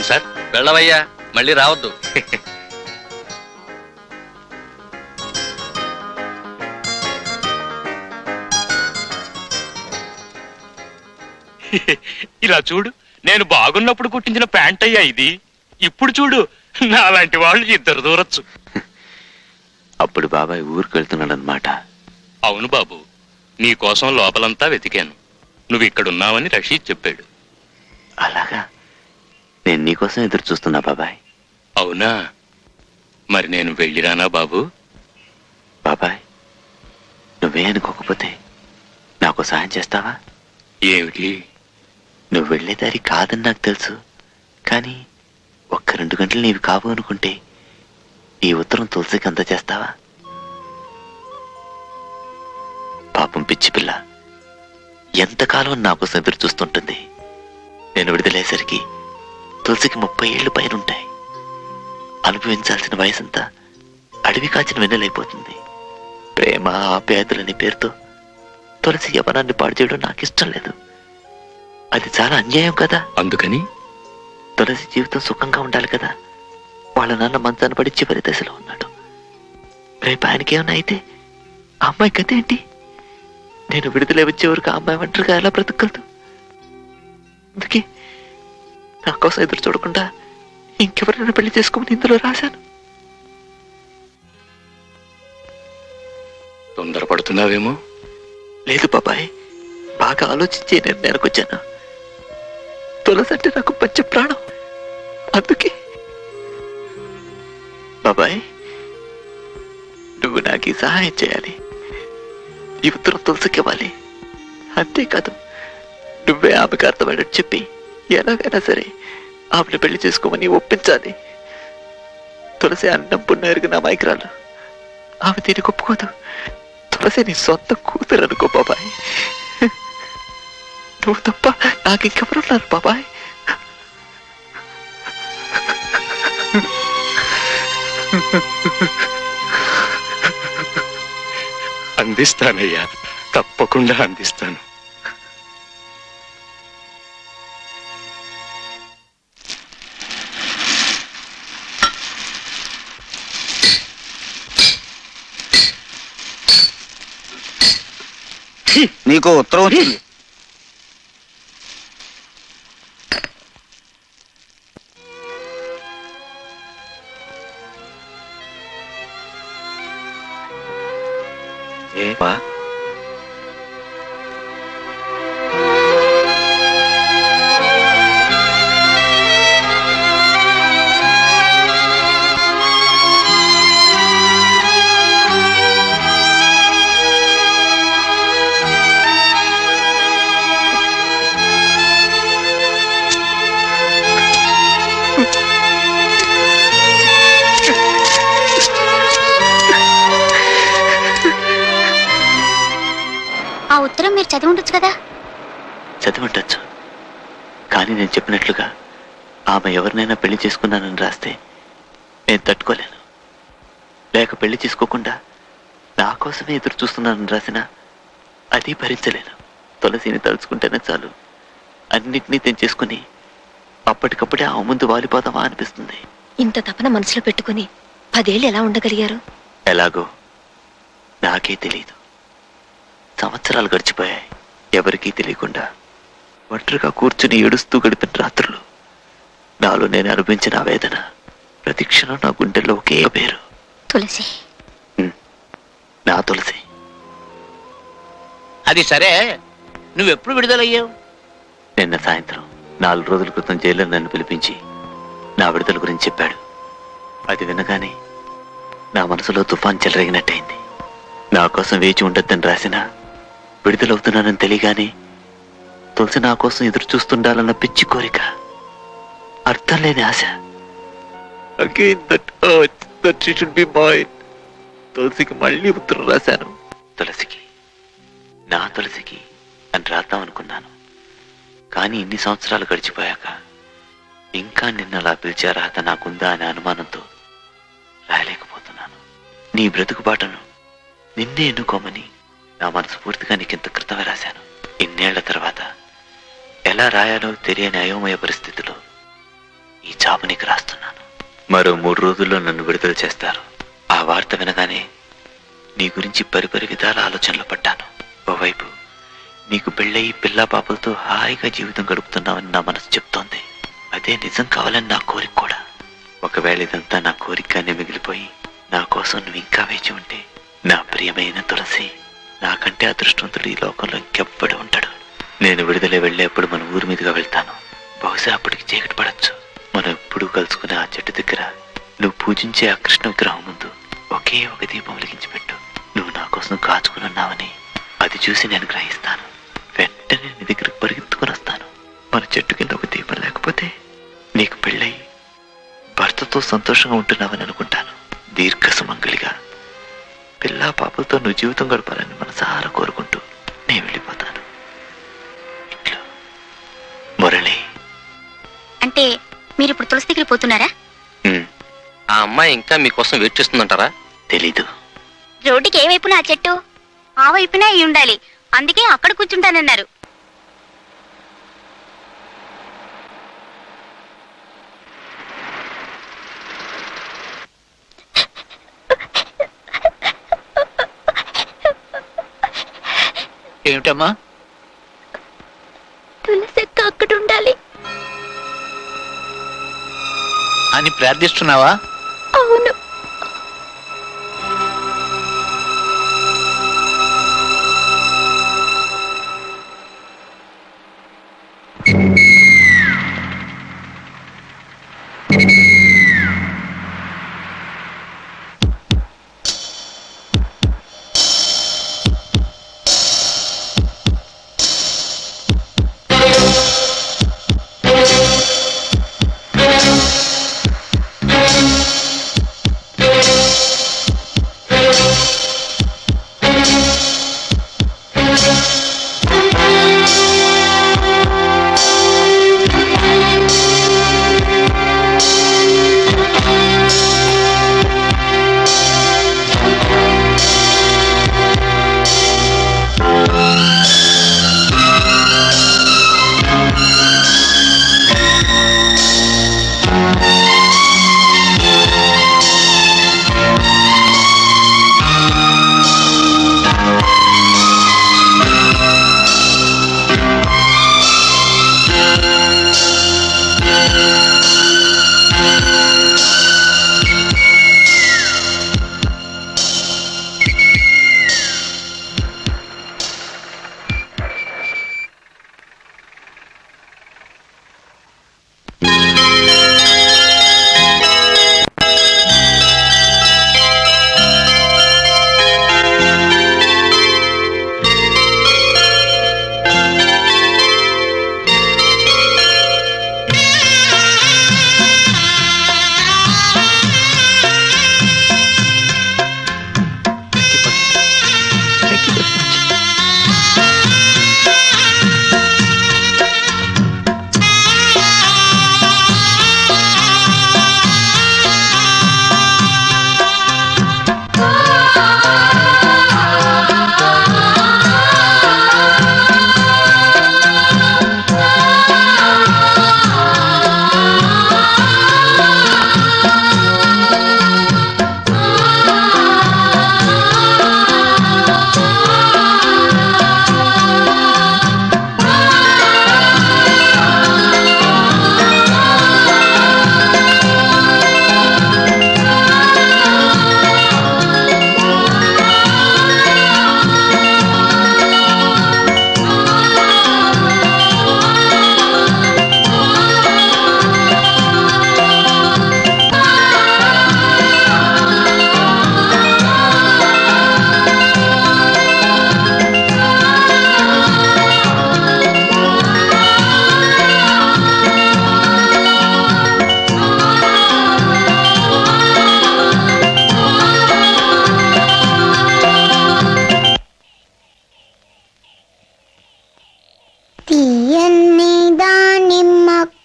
వస్తాను సార్. వెళ్ళవయ్యా, మళ్ళీ రావద్దు. ఇలా చూడు, నేను బాగున్నప్పుడు కుట్టించిన ప్యాంట్ అయ్యా ఇది. ఇప్పుడు చూడు, నాలాంటి వాళ్ళు ఇద్దరు దూరచ్చు. అప్పుడు బాబాయ్ ఊరికి వెళ్తున్నాడు అనమాట. అవును బాబు, నీ కోసం లోపలంతా వెతికాను. నువ్వు ఇక్కడున్నావని రషీద్ చెప్పాడు. అలాగా? నేను నీకోసం ఎదురు చూస్తున్నా బాబాయ్. అవునా? మరి నేను వెళ్ళిరానా బాబు? బాబాయ్, నువ్వే అనుకోకపోతే నాకు సాయం చేస్తావా? ఏమిటి? నువ్వు వెళ్లే దారి కాదని నాకు తెలుసు, కానీ ఒక్క 2 గంటలు నీవి కావు అనుకుంటే ఈ ఉత్తరం తులసికి అందజేస్తావా? పాపం పిచ్చి పిల్ల ఎంతకాలం నా కోసం ఎదురు చూస్తుంటుంది. నేను విడుదలయ్యేసరికి తులసికి 30 ఏళ్ళు పైన ఉంటాయి. అనుభవించాల్సిన వయసంతా అడవి కాచిన వెన్నెలైపోతుంది. ప్రేమ ఆప్యాయతలనే పేరుతో తులసి యవనాన్ని పాడు చేయడం నాకు ఇష్టం లేదు. అది చాలా అన్యాయం కదా. అందుకని తులసి జీవితం సుఖంగా ఉండాలి కదా. వాళ్ళ నాన్న మంచాన్ని పడి చివరి దశలో ఉన్నాడు. రేపు ఆయనకేమన్నా అయితే ఆ అమ్మాయి కథ ఏంటి? నేను విడుదల వచ్చే వరకు ఆ అమ్మాయి ఒంటరిగా ఎలా బ్రతకగలదు? అందుకే నా కోసం ఎదురు చూడకుండా ఇంకెవరైనా పెళ్లి చేసుకోమని ఇందులో రాశాను. తొందరపడుతున్నావేమో. లేదు బాబాయ్, బాగా ఆలోచించే నిర్ణయానికి వచ్చాను. తులసి అంటే నాకు పంచ ప్రాణం. అందుకే బాబాయ్, నువ్వు నాకు ఈ సహాయం చేయాలి. ఈ ఉత్తరం తులసికి ఇవ్వాలి. అంతేకాదు, నువ్వే ఆమెకు అర్థమయ్యేట్టు చెప్పి ఎలాగైనా సరే ఆమెను పెళ్లి చేసుకోమని ఒప్పించాలి. తులసి అన్నం పుణ్యం ఎరిగిన అమాయకురాలు. ఆమె దీనికి ఒప్పుకోదు. తులసి నీ సొంత కూతురు అనుకో బాబాయ్. నువ్వు తప్ప నాకు ఇంకెవరున్నారు బాబాయ్? అందిస్తానయ్యా, తప్పకుండా అందిస్తాను. నీకు ఉత్తరం వచ్చింది. ఏపా ఆ ఉత్తరం మీరు చదివి ఉండొచ్చు కదా. చదివింటచ్చు, కానీ నేను చెప్పినట్లుగా ఆమె ఎవరినైనా పెళ్లి చేసుకున్నానని రాస్తే నేను తట్టుకోలేను. లేక పెళ్లి చేసుకోకుండా నా కోసమే ఎదురు చూస్తున్నానని రాసినా అది భరించలేను. తులసిని తలుచుకుంటేనే చాలు అన్నిటినీ తెంచేసుకుని అప్పటికప్పుడే ఆ ముందు వాలిపోదామా అనిపిస్తుంది. ఇంత తపన మనసులో పెట్టుకుని 10 ఏళ్ళు ఎలా ఉండగలిగారు? ఎలాగో నాకే తెలీదు. సంవత్సరాలు గడిచిపోయాయి. ఎవరికీ తెలియకుండా ఒంటరిగా కూర్చుని ఏడుస్తూ గడిపిన రాత్రులు. నాలో నేను అనుభవించిన ఆవేదన ప్రతి క్షణం నా గుండెల్లో ఒకే పేరు, తులసి. నా తులసి. అది సరే, నువ్వెప్పుడు విడుదలయ్యావు? నిన్న సాయంత్రం 4 రోజుల క్రితం జైల్లో నన్ను పిలిపించి నా విడుదల గురించి చెప్పాడు. అది వినగానే నా మనసులో తుఫాన్ చెలరేగినట్టయింది. నా కోసం వేచి ఉండొద్దని రాసినా విడుదలవుతున్నానని తెలియగానే తులసి నా కోసం ఎదురు చూస్తుండాలన్న పిచ్చి కోరిక, అర్థం లేని ఆశ. తులసికి మళ్ళీ ఉత్తరం రాశాను. తులసికి, నా తులసికి అని రాద్దాం అనుకున్నాను. కానీ ఇన్ని సంవత్సరాలు గడిచిపోయాక ఇంకా నిన్నలా పిలిచే అర్హత నాకుందా అనే అనుమానంతో రాయలేకపోతున్నాను. నీ బ్రతుకుబాటను నిన్నే ఎన్నుకోమని నా మనసు పూర్తిగా నీకింత క్రితమే రాశాను. ఇన్నేళ్ల తర్వాత ఎలా రాయాలో తెలియని అయోమయ పరిస్థితిలో ఈ జాబు నీకు రాస్తున్నాను. మరో 3 రోజుల్లో నన్ను విడుదల చేస్తారు. ఆ వార్త వినగానే నీ గురించి పరిపరి విధాల ఆలోచనలు పడ్డాను. ఓవైపు నీకు పెళ్ళయి పిల్లా పాపలతో హాయిగా జీవితం గడుపుతున్నావని నా మనసు చెప్తోంది. అదే నిజం కావాలని నా కోరిక కూడా. ఒకవేళ ఇదంతా నా కోరికగానే మిగిలిపోయి నా కోసం నువ్వు ఇంకా వేచి ఉంటే, నా ప్రియమైన తులసి, నాకంటే అదృష్టవంతుడు ఈ లోకంలో ఇంకెప్పుడు ఉంటాడు. నేను విడుదల వెళ్ళేప్పుడు మన ఊరి మీదుగా వెళ్తాను. బహుశా అప్పటికి చీకటి పడచ్చు. మనం ఎప్పుడూ కలుసుకునే ఆ చెట్టు దగ్గర నువ్వు పూజించే ఆ కృష్ణ విగ్రహం ముందు ఒకే ఒక దీపం వెలిగించి పెట్టు. నువ్వు నా కోసం కాచుకుని ఉన్నావని అది చూసి నేను గ్రహిస్తాను. వెంటనే నీ దగ్గరకు పరిగెత్తుకుని వస్తాను. మన చెట్టు కింద ఒక దీపం లేకపోతే నీకు పెళ్ళయి భర్తతో సంతోషంగా ఉంటున్నావని అనుకుంటాను. దీర్ఘ సుమంగళిగా పిల్లా పాపలతో నువ్వు జీవితం గడపాలని మనసారా కోరుకుంటూ నేను వెళ్ళిపోతాను. ఇట్లా మురళి. అంటే మీరు ఇప్పుడు తులసి దగ్గర పోతున్నారా? ఆ అమ్మాయి ఇంకా మీకోసం వెయిట్ చేస్తుందంటారా? తెలీదు. రోడ్డుకి ఏ వైపున ఆ చెట్టు? ఆ వైపునే అయి ఉండాలి. అందుకే అక్కడ కూర్చుంటానన్నారు. ఏమిటమ్మా? తులసక్క అక్కడ ఉండాలి అని ప్రార్థిస్తున్నావా? అవును.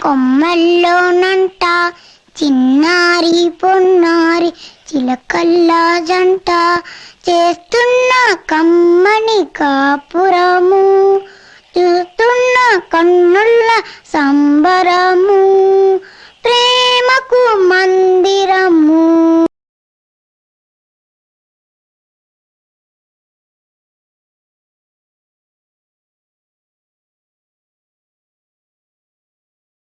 కొమ్మల్లోనంట చిన్నారి పొన్నారి చిలకల్లా జంట చేస్తున్న కమ్మని కాపురము చూస్తున్న కన్నుల సంబరము.